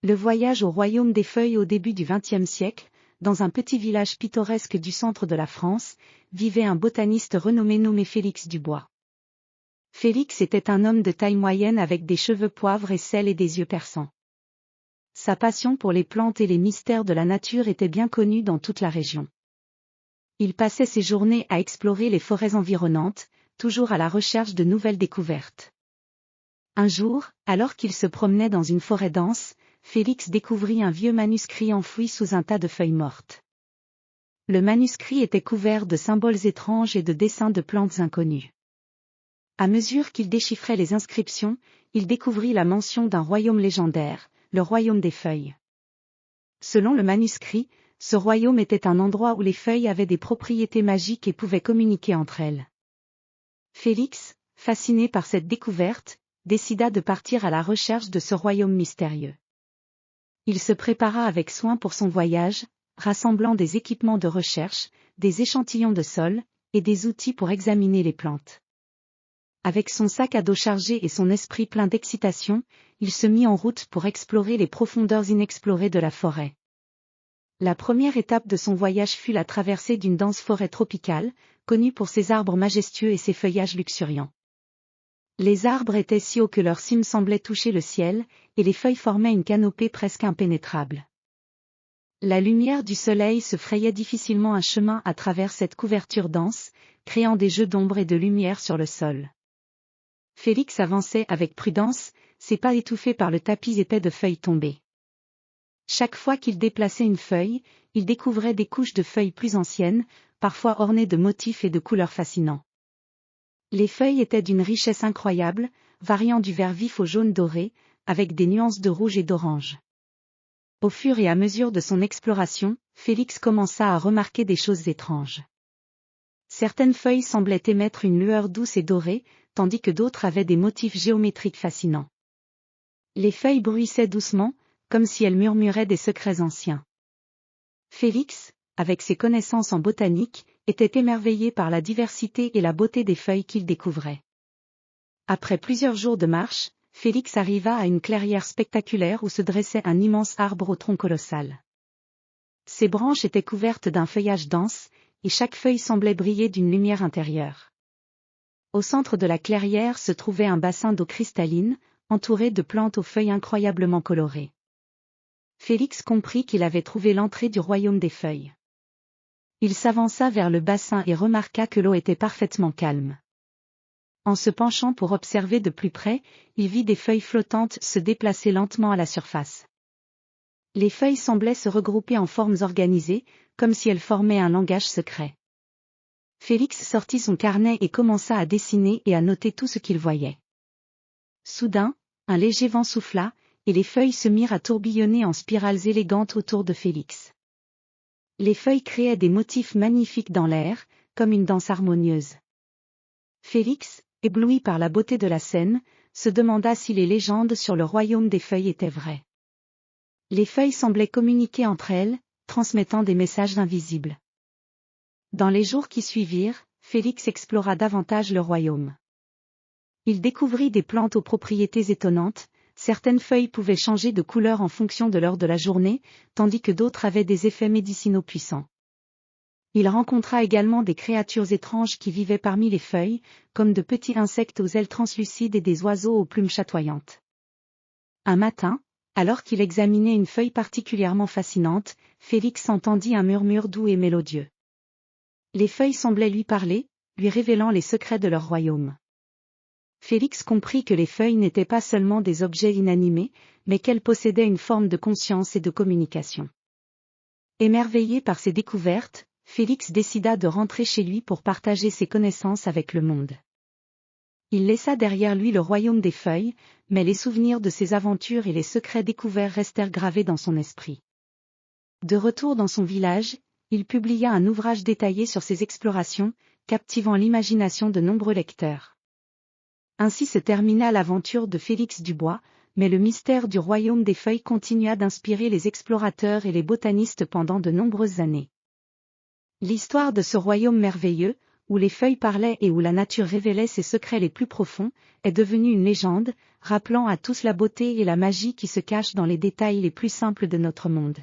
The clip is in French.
Le voyage au royaume des feuilles au début du XXe siècle, dans un petit village pittoresque du centre de la France, vivait un botaniste renommé nommé Félix Dubois. Félix était un homme de taille moyenne avec des cheveux poivre et sel et des yeux perçants. Sa passion pour les plantes et les mystères de la nature était bien connue dans toute la région. Il passait ses journées à explorer les forêts environnantes, toujours à la recherche de nouvelles découvertes. Un jour, alors qu'il se promenait dans une forêt dense, Félix découvrit un vieux manuscrit enfoui sous un tas de feuilles mortes. Le manuscrit était couvert de symboles étranges et de dessins de plantes inconnues. À mesure qu'il déchiffrait les inscriptions, il découvrit la mention d'un royaume légendaire, le royaume des feuilles. Selon le manuscrit, ce royaume était un endroit où les feuilles avaient des propriétés magiques et pouvaient communiquer entre elles. Félix, fasciné par cette découverte, décida de partir à la recherche de ce royaume mystérieux. Il se prépara avec soin pour son voyage, rassemblant des équipements de recherche, des échantillons de sol, et des outils pour examiner les plantes. Avec son sac à dos chargé et son esprit plein d'excitation, il se mit en route pour explorer les profondeurs inexplorées de la forêt. La première étape de son voyage fut la traversée d'une dense forêt tropicale, connue pour ses arbres majestueux et ses feuillages luxuriants. Les arbres étaient si hauts que leurs cimes semblaient toucher le ciel, et les feuilles formaient une canopée presque impénétrable. La lumière du soleil se frayait difficilement un chemin à travers cette couverture dense, créant des jeux d'ombre et de lumière sur le sol. Félix avançait avec prudence, ses pas étouffés par le tapis épais de feuilles tombées. Chaque fois qu'il déplaçait une feuille, il découvrait des couches de feuilles plus anciennes, parfois ornées de motifs et de couleurs fascinants. Les feuilles étaient d'une richesse incroyable, variant du vert vif au jaune doré, avec des nuances de rouge et d'orange. Au fur et à mesure de son exploration, Félix commença à remarquer des choses étranges. Certaines feuilles semblaient émettre une lueur douce et dorée, tandis que d'autres avaient des motifs géométriques fascinants. Les feuilles bruissaient doucement, comme si elles murmuraient des secrets anciens. Félix, avec ses connaissances en botanique, était émerveillé par la diversité et la beauté des feuilles qu'il découvrait. Après plusieurs jours de marche, Félix arriva à une clairière spectaculaire où se dressait un immense arbre au tronc colossal. Ses branches étaient couvertes d'un feuillage dense, et chaque feuille semblait briller d'une lumière intérieure. Au centre de la clairière se trouvait un bassin d'eau cristalline, entouré de plantes aux feuilles incroyablement colorées. Félix comprit qu'il avait trouvé l'entrée du royaume des feuilles. Il s'avança vers le bassin et remarqua que l'eau était parfaitement calme. En se penchant pour observer de plus près, il vit des feuilles flottantes se déplacer lentement à la surface. Les feuilles semblaient se regrouper en formes organisées, comme si elles formaient un langage secret. Félix sortit son carnet et commença à dessiner et à noter tout ce qu'il voyait. Soudain, un léger vent souffla, et les feuilles se mirent à tourbillonner en spirales élégantes autour de Félix. Les feuilles créaient des motifs magnifiques dans l'air, comme une danse harmonieuse. Félix, ébloui par la beauté de la scène, se demanda si les légendes sur le royaume des feuilles étaient vraies. Les feuilles semblaient communiquer entre elles, transmettant des messages invisibles. Dans les jours qui suivirent, Félix explora davantage le royaume. Il découvrit des plantes aux propriétés étonnantes. Certaines feuilles pouvaient changer de couleur en fonction de l'heure de la journée, tandis que d'autres avaient des effets médicinaux puissants. Il rencontra également des créatures étranges qui vivaient parmi les feuilles, comme de petits insectes aux ailes translucides et des oiseaux aux plumes chatoyantes. Un matin, alors qu'il examinait une feuille particulièrement fascinante, Félix entendit un murmure doux et mélodieux. Les feuilles semblaient lui parler, lui révélant les secrets de leur royaume. Félix comprit que les feuilles n'étaient pas seulement des objets inanimés, mais qu'elles possédaient une forme de conscience et de communication. Émerveillé par ces découvertes, Félix décida de rentrer chez lui pour partager ses connaissances avec le monde. Il laissa derrière lui le royaume des feuilles, mais les souvenirs de ses aventures et les secrets découverts restèrent gravés dans son esprit. De retour dans son village, il publia un ouvrage détaillé sur ses explorations, captivant l'imagination de nombreux lecteurs. Ainsi se termina l'aventure de Félix Dubois, mais le mystère du royaume des feuilles continua d'inspirer les explorateurs et les botanistes pendant de nombreuses années. L'histoire de ce royaume merveilleux, où les feuilles parlaient et où la nature révélait ses secrets les plus profonds, est devenue une légende, rappelant à tous la beauté et la magie qui se cachent dans les détails les plus simples de notre monde.